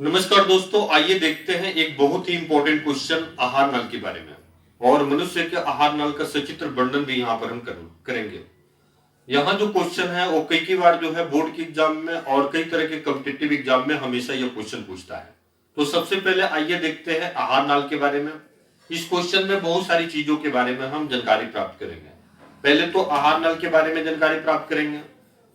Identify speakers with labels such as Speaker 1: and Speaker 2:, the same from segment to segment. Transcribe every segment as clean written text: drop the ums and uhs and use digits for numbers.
Speaker 1: नमस्कार दोस्तों, आइए देखते हैं एक बहुत ही इंपॉर्टेंट क्वेश्चन आहार नल के बारे में। और मनुष्य के आहार नल का सचित्र वर्णन भी यहाँ पर हम करेंगे। यहाँ जो क्वेश्चन है वो कई बार जो है बोर्ड के एग्जाम में और कई तरह के कॉम्पिटिटिव एग्जाम में हमेशा यह क्वेश्चन पूछता है। तो सबसे पहले आइए देखते हैं आहार नाल के बारे में। इस क्वेश्चन में बहुत सारी चीजों के बारे में हम जानकारी प्राप्त करेंगे। पहले तो आहार नल के बारे में जानकारी प्राप्त करेंगे,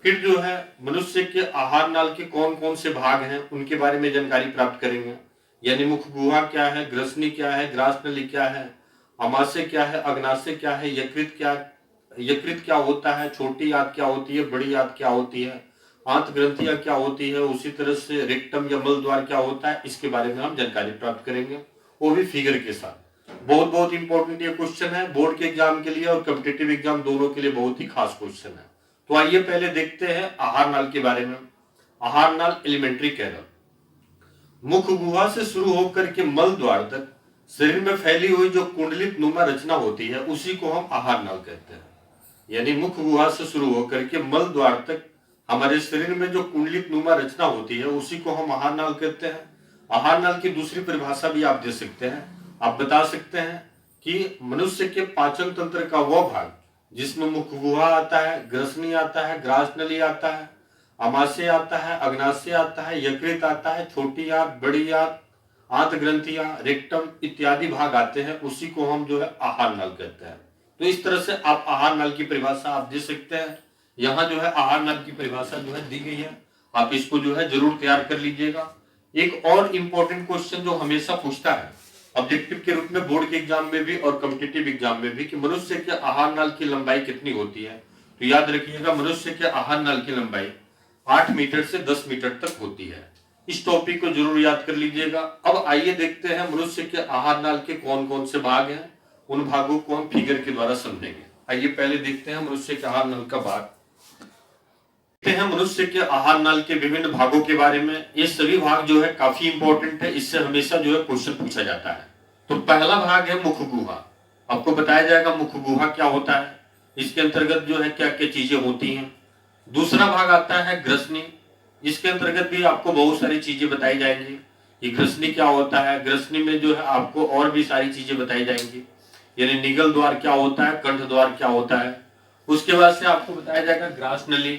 Speaker 1: फिर जो है मनुष्य के आहार नाल के कौन कौन से भाग हैं उनके बारे में जानकारी प्राप्त करेंगे। यानी मुख गुहा क्या है, ग्रसनी क्या है, ग्रास नली क्या है, अमाशय क्या है, अग्नाशय क्या है, यकृत क्या होता है, छोटी आंत क्या होती है, बड़ी आंत क्या होती है, आंत ग्रंथियां क्या होती है, उसी तरह से रेक्टम या मल द्वार क्या होता है, इसके बारे में हम जानकारी प्राप्त करेंगे, वो भी फिगर के साथ। बहुत बहुत इंपॉर्टेंट ये क्वेश्चन है बोर्ड के एग्जाम के लिए और कॉम्पिटिटिव एग्जाम दोनों के लिए बहुत ही खास क्वेश्चन है। तो आइए पहले देखते हैं आहार नाल के बारे में। आहार नाल एलिमेंट्री कैनल मुख गुहा से शुरू होकर के मल द्वार तक शरीर में फैली हुई जो कुंडलित नुमा रचना होती है उसी को हम आहार नाल कहते हैं। यानी मुख गुहा से शुरू होकर के मल द्वार तक हमारे शरीर में जो कुंडलित नुमा रचना होती है उसी को हम आहार नाल कहते हैं। आहार नाल की दूसरी परिभाषा भी आप दे सकते हैं। आप बता सकते हैं कि मनुष्य के पाचन तंत्र का वह भाग जिसमें मुख गुहा आता है, ग्रसनी आता है, ग्रास नली आता है, अमाशय आता है, अग्नाशय आता है, यकृत आता है, छोटी आंत, बड़ी आंत, आंत ग्रंथियां, रेक्टम इत्यादि भाग आते हैं, उसी को हम जो है आहार नल कहते हैं। तो इस तरह से आप आहार नल की परिभाषा आप दे सकते हैं। यहाँ जो है आहार नल की परिभाषा जो है दी गई है, आप इसको जो है जरूर तैयार कर लीजिएगा। एक और इंपॉर्टेंट क्वेश्चन जो हमेशा पूछता है ऑब्जेक्टिव के रूप में बोर्ड के एग्जाम में भी और कॉम्पिटिटिव एग्जाम में भी कि मनुष्य के आहार नाल की लंबाई कितनी होती है। तो याद रखिएगा मनुष्य के आहार नाल की लंबाई 8 मीटर से 10 मीटर तक होती है। इस टॉपिक को जरूर याद कर लीजिएगा। अब आइए देखते हैं मनुष्य के आहार नाल के कौन कौन से भाग हैं, उन भागों को हम फिगर के द्वारा समझेंगे। आइए पहले देखते हैं मनुष्य के आहार नाल का भाग। देखते हैं मनुष्य के आहार नाल के विभिन्न भागों के बारे में। ये सभी भाग जो है काफी इंपॉर्टेंट है, इससे हमेशा जो है क्वेश्चन पूछा जाता है। तो पहला भाग है मुख गुहा। आपको बताया जाएगा मुख गुहा क्या होता है, इसके अंतर्गत जो है क्या क्या चीजें होती हैं। दूसरा भाग आता है ग्रसनी। इसके अंतर्गत भी आपको बहुत सारी चीजें बताई जाएंगी कि ग्रसनी क्या होता है। ग्रसनी में जो है आपको और भी सारी चीजें बताई जाएंगी, यानी निगल द्वार क्या होता है, कंठ द्वार क्या होता है। उसके बाद से आपको बताया जाएगा ग्रास नली।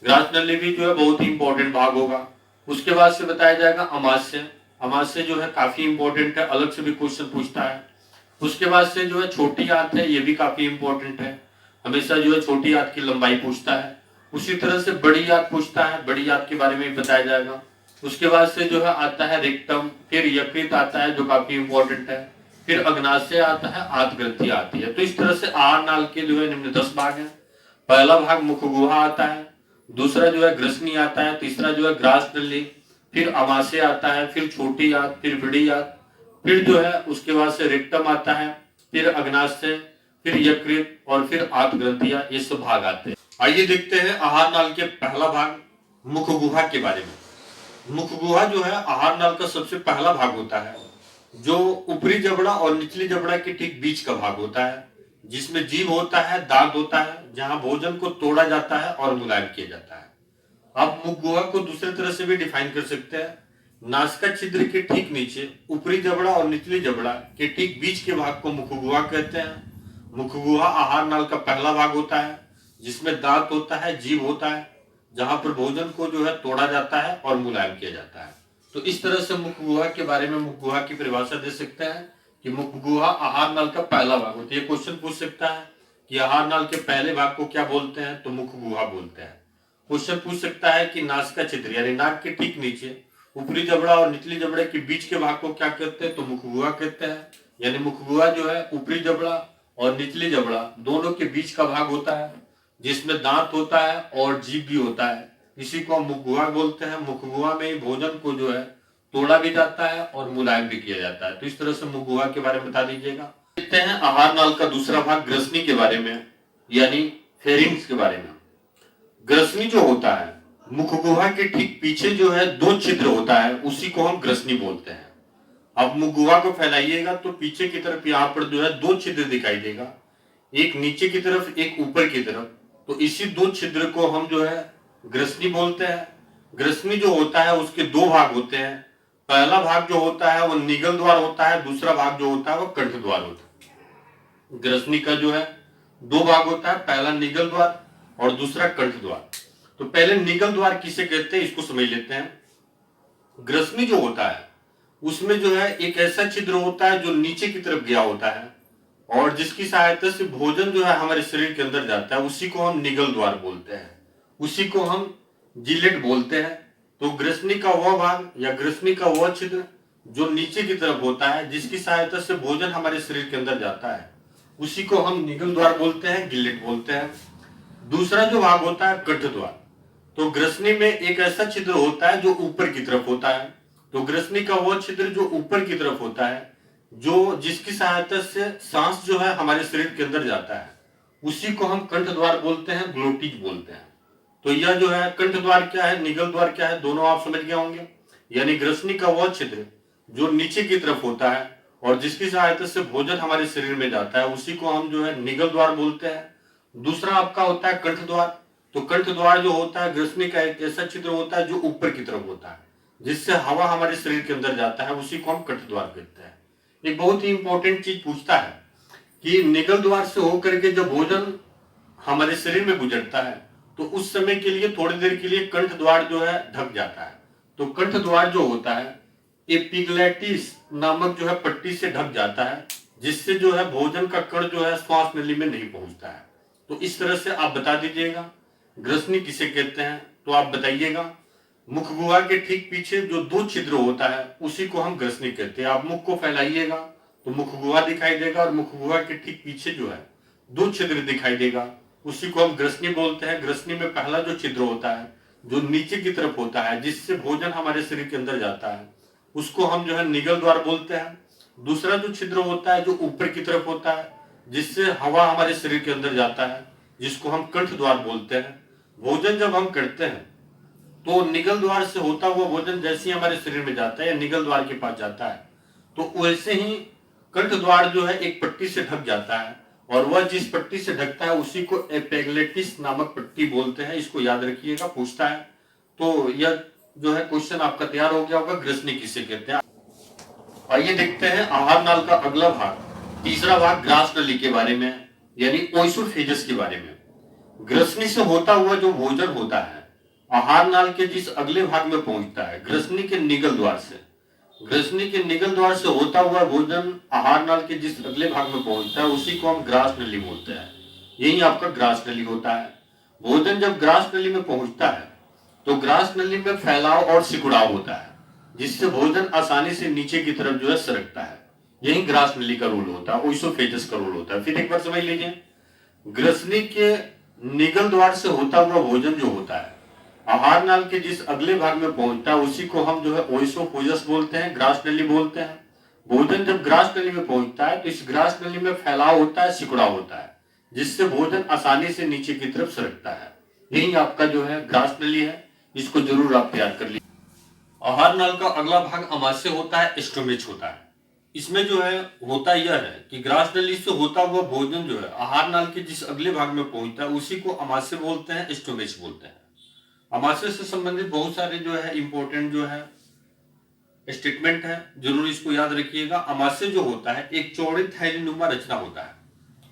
Speaker 1: ग्रास नली भी जो है बहुत ही इंपॉर्टेंट भाग होगा। उसके बाद से बताया जाएगा अमाशय। अमाशय जो है काफी इंपॉर्टेंट है, अलग से भी क्वेश्चन पूछता है। उसके बाद से जो है छोटी आंत है, ये भी काफी इंपॉर्टेंट है, हमेशा जो है छोटी आंत की लंबाई पूछता है। उसी तरह से बड़ी आंत पूछता है, बड़ी आंत के बारे में भी बताया जाएगा। उसके बाद से जो है आता है रेक्टम, फिर यकृत आता है जो काफी इंपॉर्टेंट है, फिर अग्नाशय आता है, आंत ग्रंथि आती है। तो इस तरह से आहार नाल के जो है निम्न 10 भाग है। पहला भाग मुख गुहा आता है, दूसरा जो है ग्रसनी आता है, तीसरा जो है ग्रास नली, फिर अमाशय आता है, फिर छोटी आंत, फिर बड़ी आंत, फिर जो है उसके बाद से रेक्टम आता है, फिर अग्नाशय, फिर यकृत और फिर आंत ग्रंथियां, ये सब भाग आते हैं। आइए देखते हैं आहार नाल के पहला भाग मुख गुहा के बारे में। मुख गुहा जो है आहार नाल का सबसे पहला भाग होता है, जो ऊपरी जबड़ा और निचली जबड़ा के ठीक बीच का भाग होता है, जिसमें जीभ होता है, दांत होता है, जहां भोजन को तोड़ा जाता है और मुलायम किया जाता है। आप मुख गुहा को दूसरे तरह से भी डिफाइन कर सकते हैं। नासिका छिद्र के ठीक नीचे ऊपरी जबड़ा और निचली जबड़ा के ठीक बीच के भाग को मुख गुहा कहते हैं। मुख गुहा आहार नाल का पहला भाग होता है, जिसमें दांत होता है, जीभ होता है, जहां पर भोजन को जो है तोड़ा जाता है और मुलायम किया जाता है। तो इस तरह से मुख गुहा के बारे में मुख गुहा की परिभाषा दे सकते हैं कि मुख गुहा आहार नाल का पहला भाग होता है। ये क्वेश्चन पूछ सकता है कि आहार नाल के पहले भाग को क्या बोलते हैं, तो मुख गुहा बोलते हैं। क्वेश्चन पूछ सकता है कि नासिका छिद्र यानी नाक के ठीक नीचे ऊपरी जबड़ा और निचली जबड़े के बीच के भाग को क्या कहते हैं, तो मुख गुहा कहते हैं। यानी मुख गुहा जो है ऊपरी जबड़ा और निचली जबड़ा दोनों के बीच का भाग होता है, जिसमें दांत होता है और जीभ भी होता है, इसी को हम मुख गुहा बोलते हैं। मुख गुहा में ही भोजन को जो है तोड़ा भी जाता है और मुलायम भी किया जाता है। तो इस तरह से मुख गुहा के बारे में बता दीजिएगा। देखते हैं आहार नाल का दूसरा भाग ग्रसनी के बारे में, यानी फेरिंग्स के बारे में। ग्रसनी जो होता है मुख गुहा के ठीक पीछे जो है 2 छिद्र होता है, उसी को हम ग्रसनी बोलते हैं। अब मुख गुहा को फैलाइएगा तो पीछे की तरफ यहाँ पर जो है 2 छिद्र दिखाई देगा, एक नीचे की तरफ, एक ऊपर की तरफ। तो इसी 2 छिद्र को हम जो है ग्रसनी बोलते हैं। ग्रसनी जो होता है उसके 2 भाग होते हैं, पहला भाग जो होता है वो निगल द्वार होता है, दूसरा भाग जो होता है वो कंठ द्वार होता है। ग्रसनी का जो है दो भाग होता है, पहला निगल द्वार और दूसरा कंठ द्वार। तो पहले निगल द्वार किसे कहते हैं इसको समझ लेते हैं। ग्रसनी जो होता है उसमें जो है एक ऐसा छिद्र होता है जो नीचे की तरफ गया होता है और जिसकी सहायता से भोजन जो है हमारे शरीर के अंदर जाता है, उसी को हम निगल द्वार बोलते हैं, उसी को हम जिलेट बोलते हैं। तो ग्रसनी का वह भाग या ग्रसनी का वह छिद्र जो नीचे की तरफ होता है, जिसकी सहायता से भोजन हमारे शरीर के अंदर जाता है, उसी को हम निगल द्वार बोलते हैं, गिलेट बोलते हैं। दूसरा जो भाग होता है कंठ द्वार। तो ग्रसनी में एक ऐसा छिद्र होता है जो ऊपर की तरफ होता है। तो ग्रसनी का वो छिद्र जो ऊपर की तरफ होता है, जो जिसकी सहायता से सांस जो है हमारे शरीर के अंदर जाता है, उसी को हम कंठ द्वार बोलते हैं, ग्लोटिज बोलते हैं। तो यह जो है कंठ द्वार क्या है, निगल द्वार क्या है, दोनों आप समझ गए होंगे। यानी ग्रसनी का वह छिद्र जो नीचे की तरफ होता है और जिसकी सहायता से भोजन हमारे शरीर में जाता है, उसी को हम जो है निगल द्वार बोलते हैं। दूसरा आपका होता है कंठ द्वार। तो कंठ द्वार जो होता है ग्रसनी का एक ऐसा छिद्र होता है जो ऊपर की तरफ होता है, जिससे हवा हमारे शरीर के अंदर जाता है, उसी को हम कंठ द्वार कहते हैं। एक बहुत ही इंपॉर्टेंट चीज पूछता है कि निगल द्वार से होकर के जब भोजन हमारे शरीर में गुजरता है तो उस समय के लिए थोड़ी देर के लिए कंठ द्वार जो है ढक जाता है। तो कंठ द्वार जो होता है एपिग्लैटिस नामक जो है पट्टी से ढक जाता है, जिससे जो है भोजन का कण जो है श्वास नली में नहीं पहुंचता है। तो इस तरह से आप बता दीजिएगा ग्रसनी किसे कहते हैं, तो आप बताइएगा। मुख गुहा के ठीक पीछे जो दो छिद्र होता है उसी को हम ग्रसनी कहते हैं। आप मुख को फैलाइएगा तो मुख गुहा दिखाई देगा और मुख गुहा के ठीक पीछे जो है दो छिद्र दिखाई देगा, उसी को हम ग्रसनी बोलते हैं। ग्रसनी में पहला जो छिद्र होता है जो नीचे की तरफ होता है, जिससे भोजन हमारे शरीर के अंदर जाता है, उसको हम जो है निगल द्वार बोलते हैं। दूसरा जो छिद्र होता है जो ऊपर की तरफ होता है, जिससे हवा हमारे शरीर के अंदर जाता है, जिसको हम कंठ द्वार बोलते हैं। भोजन जब हम करते हैं तो निगल द्वार से होता हुआ भोजन जैसे ही हमारे शरीर में जाता है या निगल द्वार के पास जाता है, तो वैसे ही कंठ द्वार जो है एक पट्टी से ढक जाता है और वह जिस पट्टी से ढकता है उसी को एपेग्लेटिस नामक पट्टी बोलते हैं। इसको याद रखिएगा, पूछता है। तो यह जो है क्वेश्चन आपका तैयार हो गया होगा, ग्रसनी किसे कहते हैं। आइए देखते हैं आहार नाल का अगला भाग, तीसरा भाग ग्रास नली के बारे में, यानी ओइसोफेजस के बारे में। ग्रसनी से होता हुआ जो भोजन होता है आहार नाल के जिस अगले भाग में पहुंचता है, ग्रसनी के निगल द्वार से, ग्रसनी के निगल द्वार से होता हुआ भोजन आहार नाल के जिस अगले भाग में पहुंचता है, उसी को हम ग्रास नली बोलते हैं। यही आपका ग्रास नली होता है। भोजन जब ग्रास नली में पहुंचता है तो ग्रास नली में फैलाव और सिकुड़ाव होता है, जिससे भोजन आसानी से नीचे की तरफ जो है सरकता है। यही ग्रास नली का रोल होता है, ओइसोफेजस का रोल होता है। फिर एक बार समझ लीजिए, ग्रसनी के निगल द्वार से होता हुआ भोजन जो होता है आहार नाल के जिस अगले भाग में पहुंचता है, उसी को हम जो है ओइसोफेजस बोलते हैं, ग्रास नली बोलते हैं। भोजन जब ग्रास नली में पहुंचता है तो इस ग्रास नली में फैलाव होता है, सिकुड़ाव होता है, जिससे भोजन आसानी से नीचे की तरफ सरकता है। यही आपका जो है ग्रास नली है, इसको जरूर आप तैयार कर लीजिए। आहार नाल का अगला भाग अमाशय होता है, स्टोमेच होता है। इसमें जो है होता यह है कि ग्रास नली से होता हुआ भोजन जो है आहार नाल के जिस अगले भाग में पहुंचता है, उसी को अमाशय बोलते हैं, स्टोमेच बोलते हैं। अमाशय से संबंधित बहुत सारे जो है इंपॉर्टेंट जो है स्टेटमेंट है, जरूर इसको याद रखिएगा। अमाशय जो होता है एक चौड़ी थैलीनुमा रचना होता है।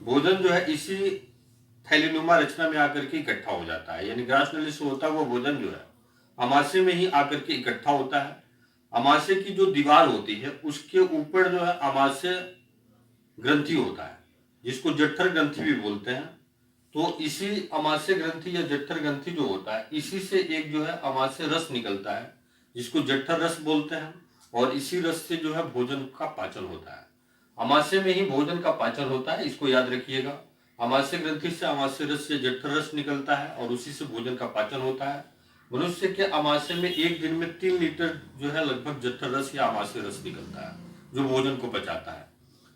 Speaker 1: भोजन जो है इसी थैलीनुमा रचना में आकर के इकट्ठा हो जाता है, यानी ग्रास नली से होता हुआ भोजन जो है अमाशय में ही आकर के इकट्ठा होता है। अमाशय की जो दीवार होती है उसके ऊपर जो है अमाशय ग्रंथि होता है, जिसको जठर ग्रंथि भी बोलते हैं। तो इसी अमाशय ग्रंथि या जठर ग्रंथि जो होता है, इसी से एक जो है अमाशय रस निकलता है, जिसको जठर रस बोलते हैं, और इसी रस से जो है भोजन का पाचन होता है। अमाशय में ही भोजन का पाचन होता है, इसको याद रखिएगा। अमाशय ग्रंथि से अमाशय रस से जठर रस निकलता है और उसी से भोजन का पाचन होता है। मनुष्य के अमाशय में एक दिन में 3 लीटर जो है लगभग जठर रस या अमाशय रस निकलता है, जो भोजन को पचाता है।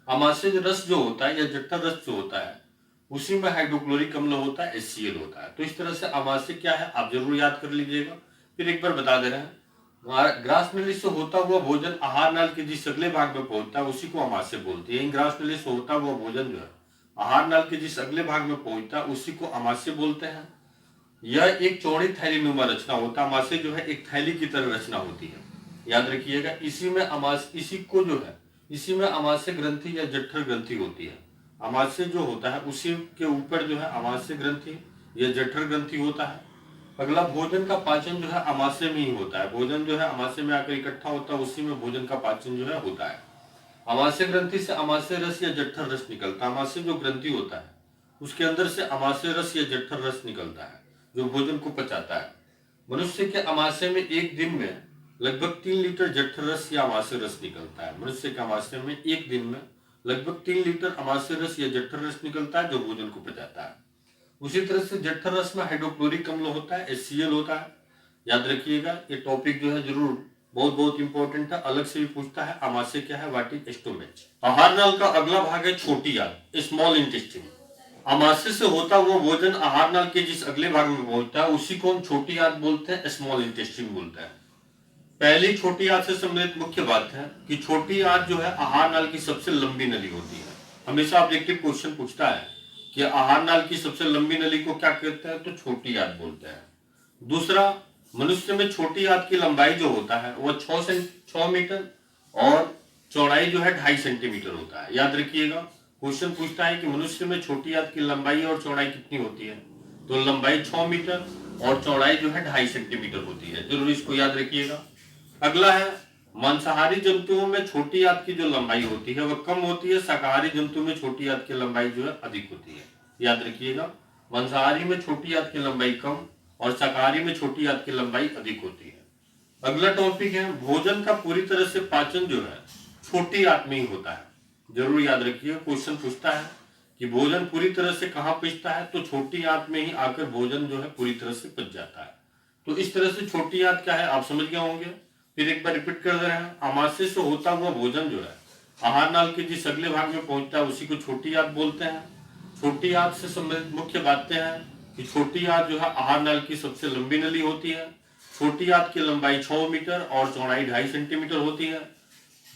Speaker 1: अमाशय रस जो होता है या जठर रस जो होता है, उसी में हाइड्रोक्लोरिक अम्ल होता है, HCl होता है। तो इस तरह से अमाशय क्या है आप जरूर याद कर लीजिएगा। फिर एक बार बता दे रहे हैं, ग्रास नली से होता हुआ भोजन आहार नाल के जिस अगले भाग में पहुंचता है, उसी को अमाशय बोलते हैं। ग्रास नली से होता हुआ भोजन जो है आहार नाल के जिस अगले भाग में पहुंचता है, उसी को अमाशय बोलते हैं। यह एक चौड़ी थैलीनुमा रचना होता है। अमाशय जो है एक थैली की तरह रचना होती है, याद रखिएगा। इसी में अमाशय ग्रंथि या जठर ग्रंथि होती है। अमाशय जो होता है उसी के ऊपर जो है अमाशय ग्रंथि या जठर ग्रंथि होता है। अगला, भोजन का पाचन जो है अमाशय में ही होता है। भोजन जो है अमाशय में आकर इकट्ठा होता है, उसी में भोजन का पाचन जो है होता है। अमाशय ग्रंथि से अमाशय रस या जठर रस निकलता है। अमाशय जो ग्रंथि होता है उसके अंदर से अमाशय रस या जठर रस निकलता है जो भोजन को पचाता है। मनुष्य के अमाशय में एक दिन में लगभग 3 लीटर जठर रस या अमाशय रस निकलता है। मनुष्य के अमाशय में एक दिन में लगभग 3 लीटर अमाशय रस या जठर रस निकलता है जो भोजन को पचाता है। उसी तरह से जठर रस में हाइड्रोक्लोरिक अम्ल होता है, HCl होता है। याद रखिएगा, ये टॉपिक जो है जरूर बहुत इंपॉर्टेंट है, अलग से भी पूछता है। अमाशय क्या है, व्हाट इज स्टोमच। आहार नाल का अगला भाग है छोटी आंत, स्मॉल इंटेस्टाइन। अमाशय से होता हुआ भोजन आहार नाल के जिस अगले भाग में पहुंचता है उसी को हम छोटी आंत बोलते हैं, स्मॉल इंटेस्टाइन बोलते हैं। पहली छोटी आंत से संबंधित मुख्य बात है कि छोटी आंत जो है आहार नाल की सबसे लंबी नली होती है। हमेशा ऑब्जेक्टिव क्वेश्चन पूछता है कि आहार नाल की सबसे लंबी नली को क्या कहते हैं, तो छोटी आंत बोलते हैं। दूसरा, मनुष्य में छोटी आंत की लंबाई जो होता है वह 6 मीटर और चौड़ाई जो है 2.5 सेंटीमीटर होता है। याद रखिएगा, क्वेश्चन पूछता है कि मनुष्य में छोटी आंत की लंबाई और चौड़ाई कितनी होती है, तो लंबाई 6 मीटर और चौड़ाई जो है 2.5 सेंटीमीटर होती है। जरूर इसको याद रखिएगा। अगला है, मांसाहारी जंतुओं में छोटी आंत की जो लंबाई होती है वह कम होती है, शाकाहारी जंतुओं में छोटी आंत की लंबाई जो है अधिक होती है। याद रखिएगा, मांसाहारी में छोटी आंत की लंबाई कम और शाकाहारी में छोटी आंत की लंबाई अधिक होती है। अगला टॉपिक है, भोजन का पूरी तरह से पाचन जो है छोटी आंत में ही होता है। जरूर याद रखिएगा, क्वेश्चन पूछता है कि भोजन पूरी तरह से कहां पचता है, तो छोटी आंत में ही आकर भोजन जो है पूरी तरह से पच जाता है। तो इस तरह से छोटी आंत क्या है आप समझ गए होंगे। फिर एक बार रिपीट कर दे रहे हैं, अमाशय से होता हुआ भोजन जो है आहार नाल के जिस अगले भाग में पहुंचता है उसी को छोटी आंत बोलते हैं। छोटी आंत से संबंधित मुख्य बातें हैं कि छोटी आंत जो है आहार नाल की सबसे लंबी नली होती है। छोटी आंत की लंबाई 6 मीटर और चौड़ाई 2.5 सेंटीमीटर होती है।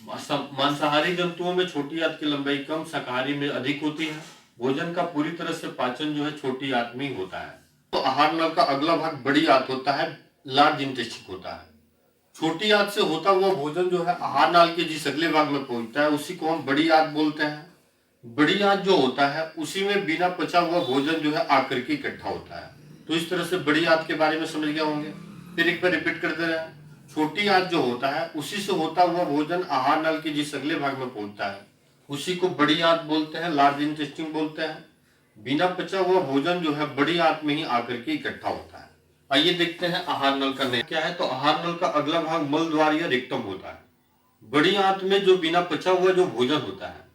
Speaker 1: मांसाहारी जंतुओं में छोटी आंत की लंबाई कम, शाकाहारी में अधिक होती है। भोजन का पूरी तरह से पाचन जो है छोटी आंत में ही होता है। तो आहार नाल का अगला भाग बड़ी आंत होता है, लार्ज इंटेस्टाइन होता है। छोटी आंत से होता हुआ भोजन जो है आहार नाल के जिस अगले भाग में पहुंचता है उसी को हम बड़ी आंत बोलते हैं। बड़ी आंत जो होता है उसी में बिना पचा हुआ भोजन जो है आकर के इकट्ठा होता है। तो इस तरह से बड़ी आंत के बारे में समझ गए होंगे। फिर एक बार रिपीट करते रहे, छोटी आंत जो होता है उसी से होता हुआ भोजन आहार नाल के जिस अगले भाग में पहुंचता है उसी को बड़ी आंत बोलते हैं, लार्ज इंटेस्टाइन बोलते हैं। बिना पचा हुआ भोजन जो है बड़ी आंत में ही आकर के इकट्ठा होता है। आइए देखते हैं आहार नल का नियम क्या है। तो आहार नल का अगला भाग मल द्वार या रेक्टम होता है। बड़ी आंत में जो बिना पचा हुआ जो भोजन होता है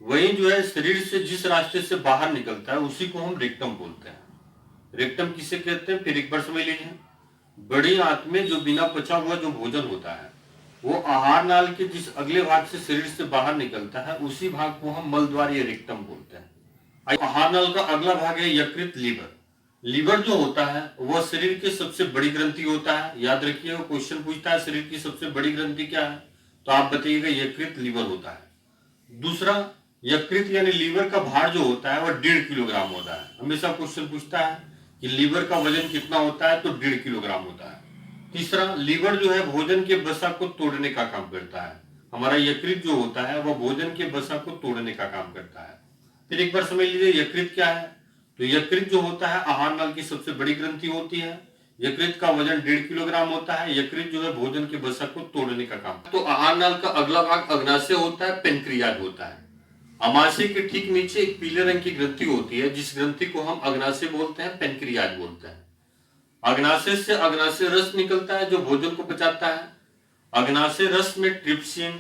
Speaker 1: वही जो है शरीर से जिस रास्ते से बाहर निकलता है उसी को हम रेक्टम बोलते हैं। रेक्टम किसे कहते हैं फिर एक बार समझ लीजिए। बड़ी आंत में जो बिना पचा हुआ जो भोजन होता है वो आहार नाल के जिस अगले भाग से शरीर से बाहर निकलता है उसी भाग को हम मल द्वार या रेक्टम बोलते हैं। आहार नल का अगला भाग है यकृत, लीवर। लीवर जो होता है वह शरीर की सबसे बड़ी ग्रंथि होता है। याद रखिएगा, क्वेश्चन पूछता है शरीर की सबसे बड़ी ग्रंथि क्या है, तो आप बताइएगा यकृत, लीवर होता है। दूसरा, यकृत यानी लीवर का भार जो होता है वह 1.5 किलोग्राम होता है। हमेशा क्वेश्चन पूछता है कि लीवर का वजन कितना होता है, तो 1.5 किलोग्राम होता है। तीसरा, लीवर जो है भोजन के वसा को तोड़ने का काम करता है। हमारा यकृत जो होता है वह भोजन के वसा को तोड़ने का काम करता है। फिर एक बार समझ लीजिए यकृत क्या है। तो यकृत जो होता है आहार नाल की सबसे बड़ी ग्रंथि होती है। यकृत का वजन 1.5 किलोग्राम होता है। यकृत जो है भोजन के वसा को तोड़ने का काम। तो आहार नाल का अगला भाग अग्नाशय होता है, पेनक्रियाज होता है। अमाशय के ठीक नीचे एक पीले रंग की ग्रंथि होती है जिस ग्रंथि को हम अग्नाशय बोलते हैं, पेनक्रियाज बोलते हैं। अग्नाशय से अग्नाशय रस निकलता है जो भोजन को पचाता है। अग्नाशय रस में ट्रिप्सिन,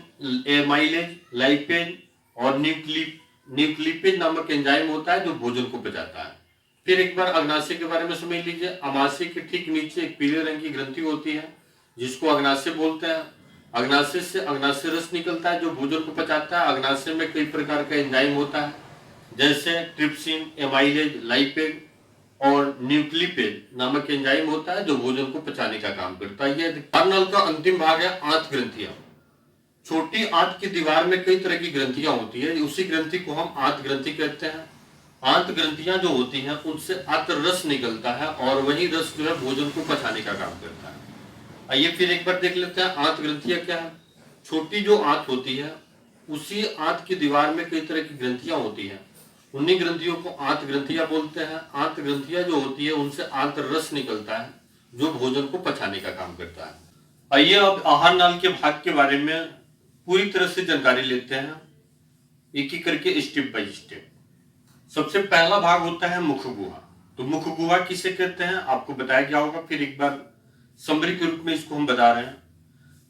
Speaker 1: एमाइलेज, लाइपेज और न्यूक्लिपेज नामक एंजाइम होता है जो भोजन को पचाता है। फिर एक बार अग्नाशय के बारे में समझ लीजिए। अमाशय के ठीक नीचे एक पीले रंग की ग्रंथि होती है जिसको अग्नाशय बोलते हैं। अग्नाशय से अग्नाशय रस निकलता है जो भोजन को पचाता है। अग्नाशय में कई प्रकार का एंजाइम होता है जैसे ट्रिप्सिन, एमाइलेज, लाइपेज और न्यूक्लिपेज नामक एंजाइम होता है जो भोजन को पचाने का काम करता है। यह आहार नल का अंतिम भाग है आंत ग्रंथियां। छोटी आंत की दीवार में कई तरह की ग्रंथियां होती है, उसी ग्रंथि को हम आंत ग्रंथि कहते हैं। आंत ग्रंथियां जो होती हैं उनसे आंत रस निकलता है और वही रस जो है भोजन को पचाने का काम करता है। आइए फिर एक बार देख लेते हैं आंत ग्रंथियां क्या है। छोटी जो आंत होती है, उसी आंत की दीवार में कई तरह की ग्रंथियां होती हैं। उन्हीं ग्रंथियों को आंत ग्रंथियां बोलते हैं। आंत ग्रंथियां जो होती है उनसे आंत रस निकलता है, जो भोजन को पचाने का काम करता है। आइए अब आहार नाल के भाग के बारे में पूरी तरह से जानकारी लेते हैं, एक एक करके स्टेप बाय स्टेप। सबसे पहला भाग होता है मुख गुहा। तो मुख गुहा किसे कहते हैं आपको बताया गया होगा, फिर एक बार समरी के रूप में इसको हम बता रहे हैं।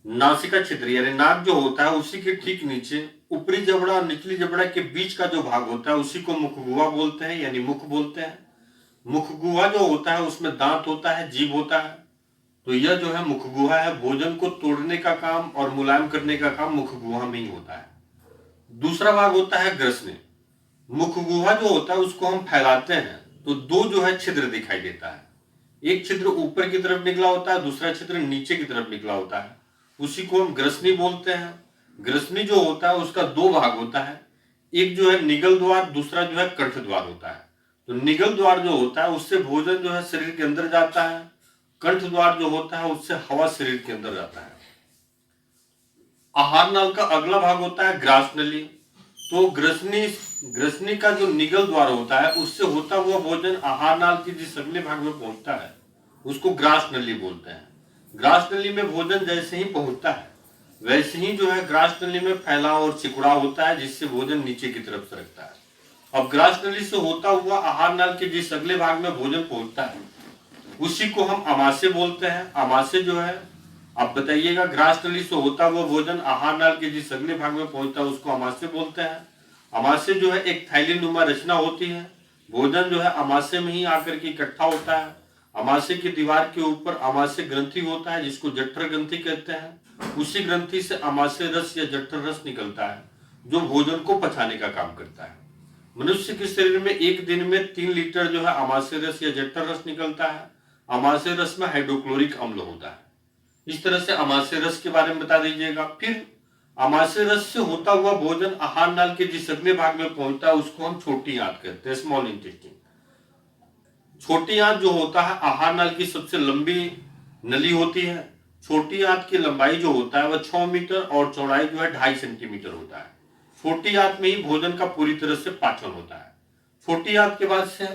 Speaker 1: नासिका छिद्र यानी नाक जो होता है उसी के ठीक नीचे ऊपरी जबड़ा और निचली जबड़ा के बीच का जो भाग होता है उसी को मुख गुहा बोलते हैं, यानी मुख बोलते हैं। मुख गुहा जो होता है उसमें दांत होता है, जीभ होता है। तो यह जो है मुख गुहा है, भोजन को तोड़ने का काम और मुलायम करने का काम मुख गुहा में ही होता है। दूसरा भाग होता है ग्रसनी। मुख गुहा जो होता है उसको हम फैलाते हैं तो दो जो है छिद्र दिखाई देता है। एक छिद्र ऊपर की तरफ निकला होता है, दूसरा छिद्र नीचे की तरफ निकला होता है, उसी को हम ग्रसनी बोलते हैं। ग्रसनी जो होता है उसका दो भाग होता है, एक जो है निगल द्वार, दूसरा जो है कंठ द्वार होता है। तो निगल द्वार जो होता है उससे भोजन जो है शरीर के अंदर जाता है, कंठ द्वार जो होता है उससे हवा शरीर के अंदर जाता है। आहार नाल का अगला भाग होता है ग्रास नली। तो ग्रसनी का जो निगल द्वार होता है उससे होता हुआ भोजन आहार नाल के जिस अगले भाग में पहुंचता है उसको ग्रास नली बोलते हैं। ग्रास नली में भोजन जैसे ही पहुंचता है वैसे ही जो है ग्रास नली में फैलाव और सिकुड़ाव होता है, जिससे भोजन नीचे की तरफ सरकता है। अब ग्रास नली से होता हुआ आहार नाल के जिस अगले भाग में भोजन पहुंचता है उसी को हम अमाशय बोलते हैं। अमाशय जो है, आप बताइएगा, ग्रास नली से होता हुआ भोजन आहार नाल के जिस अगले भाग में पहुंचता है उसको अमाशय बोलते हैं। अमाशय जो है एक थैली नुमा रचना होती है, भोजन जो है अमाशय में ही आकर के इकट्ठा होता है। अमाशय की दीवार के ऊपर अमाशय ग्रंथि होता है जिसको जठर ग्रंथि कहते हैं। उसी ग्रंथि से अमाशय रस या जठर रस निकलता है जो भोजन को पचाने का काम करता है। मनुष्य के शरीर में एक दिन में 3 लीटर जो है अमाशय रस या जठर रस निकलता है। अमाशय रस में हाइड्रोक्लोरिक अम्ल होता है। इस तरह से अमाशय रस के बारे में बता दीजिएगा। फिर अमाशय रस से होता हुआ भोजन आहार नाल के जिस अगले भाग में पहुंचता है उसको हम छोटी आंत कहते हैं, स्मॉल इंटेस्टाइन। छोटी आंत जो होता है आहार नाल की सबसे लंबी नली होती है। छोटी आंत की लंबाई जो होता है वह 6 मीटर और चौड़ाई जो है 2.5 सेंटीमीटर होता है। छोटी आंत में ही भोजन का पूरी तरह से पाचन होता है। छोटी आंत के बाद से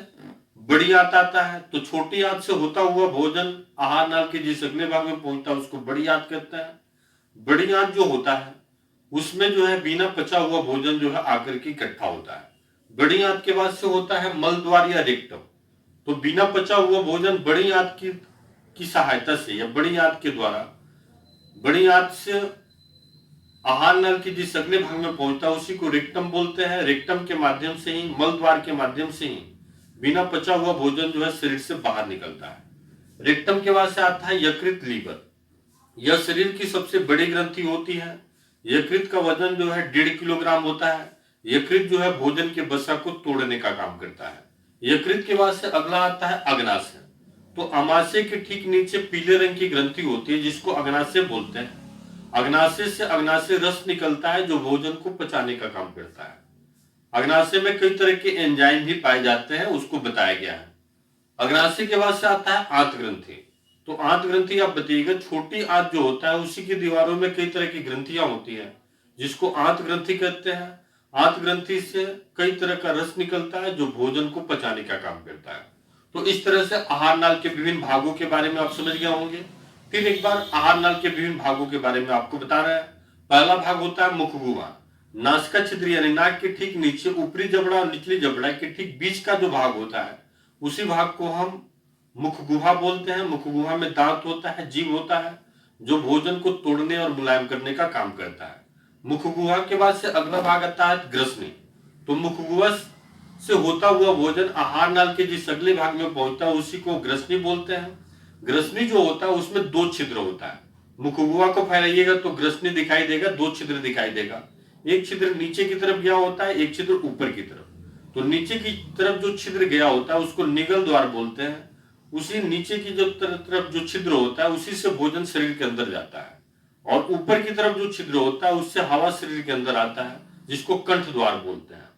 Speaker 1: बड़ी आंत आता है। तो छोटी आंत से होता हुआ भोजन आहार नाल के जिस अगले भाग में पहुंचता है उसको बड़ी आंत कहते हैं। बड़ी आंत जो होता है उसमें जो है बिना पचा हुआ भोजन जो है आकर के इकट्ठा होता है। बड़ी आंत के बाद से होता है मल द्वार या रेक्टम। तो बिना पचा हुआ भोजन बड़ी आंत की सहायता से या बड़ी आंत के द्वारा बड़ी आंत से आहार नल के जिस अगले भाग में पहुंचता है उसी को रेक्टम बोलते हैं। रेक्टम के माध्यम से ही, मल द्वार के माध्यम से ही बिना पचा हुआ भोजन जो है शरीर से बाहर निकलता है। रेक्टम के बाद से आता है यकृत, लीवर। यह शरीर की सबसे बड़ी ग्रंथि होती है। यकृत का वजन जो है 1.5 किलोग्राम होता है। यकृत जो है भोजन के वसा को तोड़ने का काम करता है। यकृत के बाद से अगला आता है अग्नाशय। तो अमाशय के ठीक नीचे पीले रंग की ग्रंथि होती है जिसको अग्नाशय बोलते हैं। अग्नाशय से अग्नाशय रस निकलता है जो भोजन को पचाने का काम करता है। अग्नाशय में कई तरह के एंजाइम भी पाए जाते हैं, उसको बताया गया है। अग्नाशय के बाद से आता है आंत ग्रंथि। तो आंत ग्रंथि आप बताइएगा, छोटी आंत जो होता है उसी की दीवारों में कई तरह की ग्रंथियां होती है जिसको आंत ग्रंथि कहते हैं। आंत ग्रंथि से कई तरह का रस निकलता है जो भोजन को पचाने का काम करता है। तो इस तरह से आहार नाल के विभिन्न भागों के बारे में आप समझ गए होंगे। फिर एक बार आहार नाल के विभिन्न भागों के बारे में आपको बता रहे हैं। पहला भाग होता है मुख गुहा। नासिका छिद्र यानी नाक के ठीक नीचे ऊपरी जबड़ा और निचली जबड़ा के ठीक बीच का जो भाग होता है उसी भाग को हम मुख गुहा बोलते हैं। मुख गुहा में दांत होता है, जीभ होता है जो भोजन को तोड़ने और मुलायम करने का काम करता है। मुख गुहा के बाद से अगला भाग आता है ग्रसनी। तो मुख गुहा से होता हुआ भोजन आहार नाल के जिस अगले भाग में पहुंचता है उसी को ग्रसनी बोलते हैं। ग्रसनी जो होता है उसमें 2 छिद्र होता है। मुख गुहा को फैलाइएगा तो ग्रसनी दिखाई देगा, 2 छिद्र दिखाई देगा। एक छिद्र नीचे की तरफ गया होता है, एक छिद्र ऊपर की तरफ। तो नीचे की तरफ जो छिद्र गया होता है उसको निगल द्वार बोलते हैं। उसी नीचे की जो तरफ जो छिद्र होता है उसी से भोजन शरीर के अंदर जाता है। और ऊपर की तरफ जो छिद्र होता है उससे हवा शरीर के अंदर आता है जिसको कंठ द्वार बोलते हैं।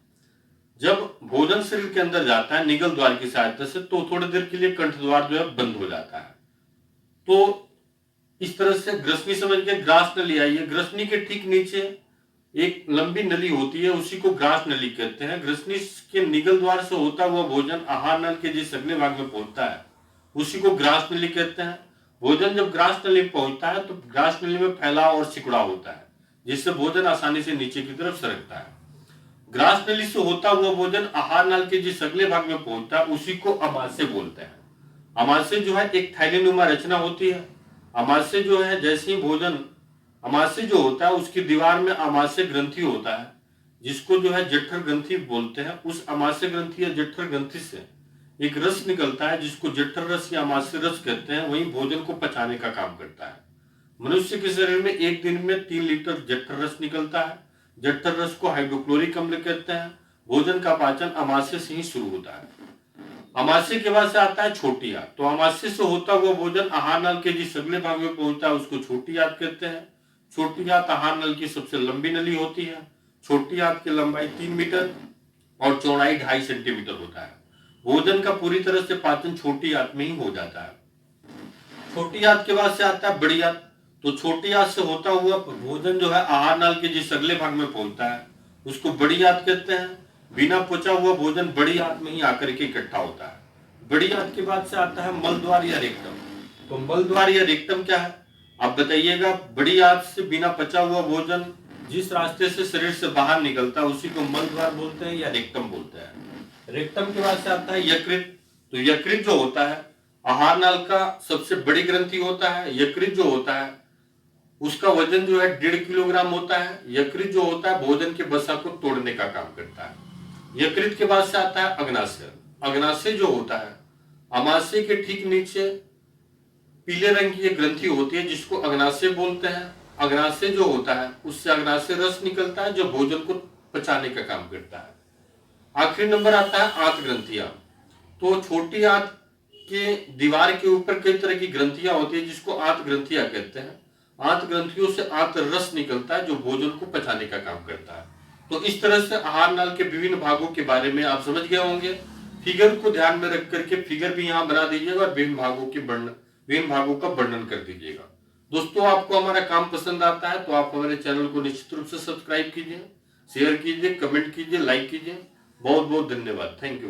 Speaker 1: जब भोजन शरीर के अंदर जाता है निगल द्वार की सहायता से तो थोड़ी देर के लिए कंठ द्वार जो है बंद हो जाता है। तो इस तरह से ग्रसनी समझ के ग्रास नली आई है। ग्रसनी के ठीक नीचे एक लंबी नली होती है, उसी को ग्रास नली कहते हैं। ग्रसनी के निगल द्वार से होता हुआ भोजन आहार नल के जिस अगले भाग में पहुंचता है उसी को ग्रास नली कहते हैं। भोजन जब ग्रास नली में पहुंचता है तो ग्रास नली में फैलाव और सिकुड़ा होता है, जिससे भोजन आसानी से नीचे की तरफ सरकता है। ग्रास नली से होता हुआ भोजन आहार नल के जिस अगले भाग में पहुंचता है उसी को अमाशय बोलते हैं। अमाशय जो है एक थैलीनुमा रचना होती है। अमाशय जो है जैसे ही भोजन, अमाशय जो होता है उसकी दीवार में अमाशय ग्रंथि होता है, जिसको जो है जठर ग्रंथि बोलते हैं। उस अमाशय ग्रंथि या जठर ग्रंथि से एक रस निकलता है जिसको जठर रस या अमाशय रस कहते हैं, वही भोजन को पचाने का काम करता है। मनुष्य के शरीर में एक दिन में 3 लीटर जठर रस निकलता है। जठर रस को हाइड्रोक्लोरिक अम्ल कहते हैं। भोजन का पाचन अमाशय से ही शुरू होता है। अमाशय के बाद से आता है छोटी आंत। तो अमाशय से होता हुआ भोजन आहार नल के जिस अगले भाग में पहुंचता है उसको छोटी आंत कहते हैं। छोटी आंत आहार नल की सबसे लंबी नली होती है। छोटी आंत की लंबाई 3 मीटर और चौड़ाई 2.5 सेंटीमीटर होता है। भोजन का पूरी तरह से पाचन छोटी आंत में ही हो जाता है। छोटी आंत के बाद से आता है बड़ी आंत। तो छोटी आंत से होता हुआ भोजन जो है आहार नल के जिस अगले भाग में पहुंचता है उसको बड़ी आंत कहते हैं। बिना पचा हुआ भोजन बड़ी आंत में ही आकर के इकट्ठा होता है। बड़ी आंत के बाद से आता है मल द्वार या रेक्टम। तो मल द्वार या रेक्टम क्या है आप बताइएगा। बड़ी आंत से बिना पचा हुआ भोजन जिस रास्ते से शरीर से बाहर निकलता है उसी को मल द्वार बोलते हैं या रेक्टम बोलते हैं। रेक्टम के बाद से आता है यकृत। तो यकृत जो होता है आहार नल का सबसे बड़ी ग्रंथि होता है। यकृत जो होता है उसका वजन जो है 1.5 किलोग्राम होता है। यकृत जो होता है भोजन के वसा को तोड़ने का काम करता है। यकृत के बाद से आता है अग्नाशय। अग्नाशय जो होता है अमाशय के ठीक नीचे पीले रंग की एक ग्रंथि होती है जिसको अग्नाशय बोलते हैं। अग्नाशय जो होता है उससे अग्नाशय रस निकलता है जो भोजन को पचाने का काम करता है। आखिरी नंबर आता है आंत ग्रंथियां। तो छोटी आंत के दीवार के ऊपर कई तरह की ग्रंथियां होती है जिसको आंत ग्रंथियां कहते हैं। आंत ग्रंथियों से आंत रस निकलता है जो भोजन को पचाने का काम करता है। तो इस तरह से आहार नल के विभिन्न भागों के बारे में आप समझ गए होंगे। फिगर को ध्यान में रख करके फिगर भी यहाँ बना दीजिएगा और विभिन्न भागों का वर्णन कर दीजिएगा। दोस्तों आपको हमारा काम पसंद आता है तो आप हमारे चैनल को निश्चित रूप से सब्सक्राइब कीजिए, शेयर कीजिए, कमेंट कीजिए, लाइक कीजिए। बहुत बहुत धन्यवाद। Thank you.